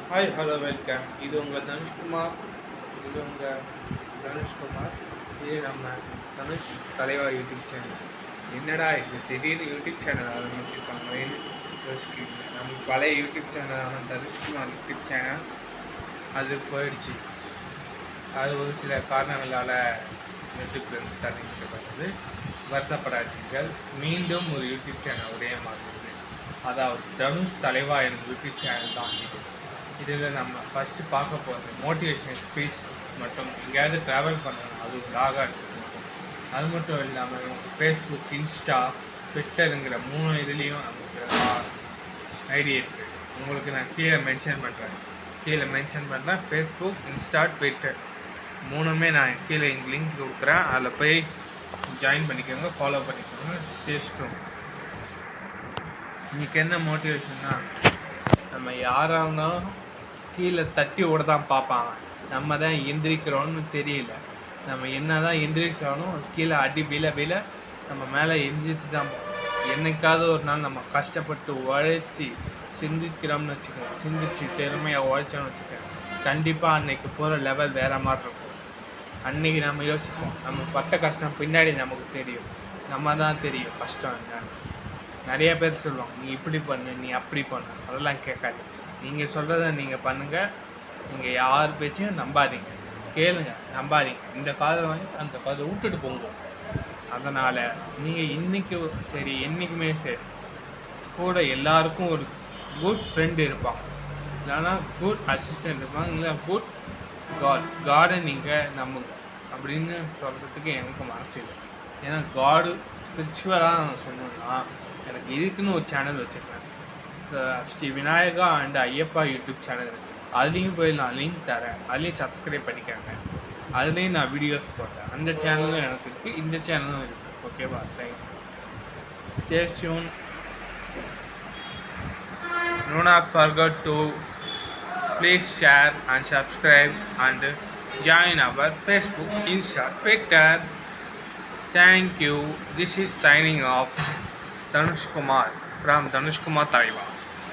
Hi hello welcome. இது உங்கள் தனுஷ்குமார். இது உங்கள் தனுஷ்குமார். இது நம்ம தனுஷ் தலைவா யூடியூப் சேனல். என்னடா இது திடீர்னு யூடியூப் சேனல் ஆரம்பிச்சிருக்காங்களேன்னு யோசிக்கிறீங்க. நம்ம பழைய யூடியூப் சேனலான தனுஷ்குமார் யூடியூப் சேனல் அது போயிடுச்சு. அது ஒரு சில காரணங்களால் யூடியூப்லேருந்து தள்ளிக்கப்பட்டது. வருத்தப்படாதீர்கள். மீண்டும் ஒரு யூடியூப் சேனல் ஒரே மாதிரி, அதாவது தனுஷ் தலைவா எனக்கு யூடியூப் சேனல் தான். இதில் நம்ம ஃபஸ்ட்டு பார்க்க போகிறது மோட்டிவேஷனல் ஸ்பீச் மற்றும் எங்கேயாவது ட்ராவல் பண்ணணும், அது வ்ளாகாக எடுத்துக்கணும். அது மட்டும் இல்லாமல் ஃபேஸ்புக், இன்ஸ்டா, ட்விட்டருங்கிற 3 இதுலேயும் நமக்கு ஐடி இருக்குது. உங்களுக்கு நான் கீழே மென்ஷன் பண்ணுறேன். ஃபேஸ்புக், இன்ஸ்டா, ட்விட்டர் 3மே நான் கீழே லிங்க் கொடுக்குறேன். அதில் போய் ஜாயின் பண்ணிக்கோங்க, ஃபாலோ பண்ணிக்கோங்க. சேஷ்டம் இன்றைக்கி என்ன மோட்டிவேஷன்னா, நம்ம யாராக இருந்தாலும் கீழே தட்டி ஓட தான் பார்ப்பாங்க. நம்ம தான் எந்திரிக்கிறோன்னு தெரியல. நம்ம என்ன தான் எந்திரிச்சாலும் கீழே அடி விழ நம்ம மேலே எந்திரிச்சு தான். என்னைக்காவது ஒரு நாள் நம்ம கஷ்டப்பட்டு உழைச்சி சிந்திக்கிறோம்னு வச்சுக்கோங்க, சிந்திச்சு திறமையாக உழைச்சோன்னு வச்சுக்கோங்க, கண்டிப்பாக அன்னைக்கு போகிற லெவல் வேறு மாதிரி இருக்கும். அன்றைக்கி நம்ம யோசிப்போம், நம்ம பட்ட கஷ்டம் பின்னாடி நமக்கு தெரியும். நம்ம தான் தெரியும் கஷ்டம் என்னன்னு. நிறைய பேர் சொல்லுவாங்க, நீ இப்படி பண்ணு, நீ அப்படி பண்ணு. அதெல்லாம் கேட்காது. நீங்கள் சொல்கிறத நீங்கள் பண்ணுங்கள். நீங்கள் யார் பேச்சையும் நம்பாதீங்க, கேளுங்க, நம்பாதீங்க. இந்த காதில் வாங்கி அந்த காதில் விட்டுட்டு போங்க. அதனால் நீங்கள் இன்றைக்கி சரி, என்றைக்குமே சரி, கூட எல்லாருக்கும் ஒரு குட் ஃப்ரெண்டு இருப்பாங்க, இல்லைன்னா குட் அசிஸ்டண்ட் இருப்பாங்க, இல்லை குட் காடை நீங்கள் நம்புங்க அப்படின்னு சொல்கிறதுக்கு எனக்கு மனசில்லை. ஏன்னா காடு ஸ்பிரிச்சுவலாக நான் சொன்னோன்னா, எனக்கு இதுக்குன்னு ஒரு சேனல் வச்சுருக்கேன். Sri Vinayaka and Ayyappa YouTube channel இருக்குது. அதுலேயும் போய் நான் லிங்க் தரேன். அதுலேயும் சப்ஸ்கிரைப் பண்ணிக்காங்க. அதுலேயும் நான் வீடியோஸ் போட்டேன். அந்த சேனலும் எனக்கு இருக்குது, இந்த சேனலும் இருக்குது. ஓகேவா? Thank you. Stay tune. Do not forget to please share and subscribe and join our Facebook, Insta, Twitter. Thank you. This is signing off. Dhanush Kumar from Dhanush Kumar Taiwan.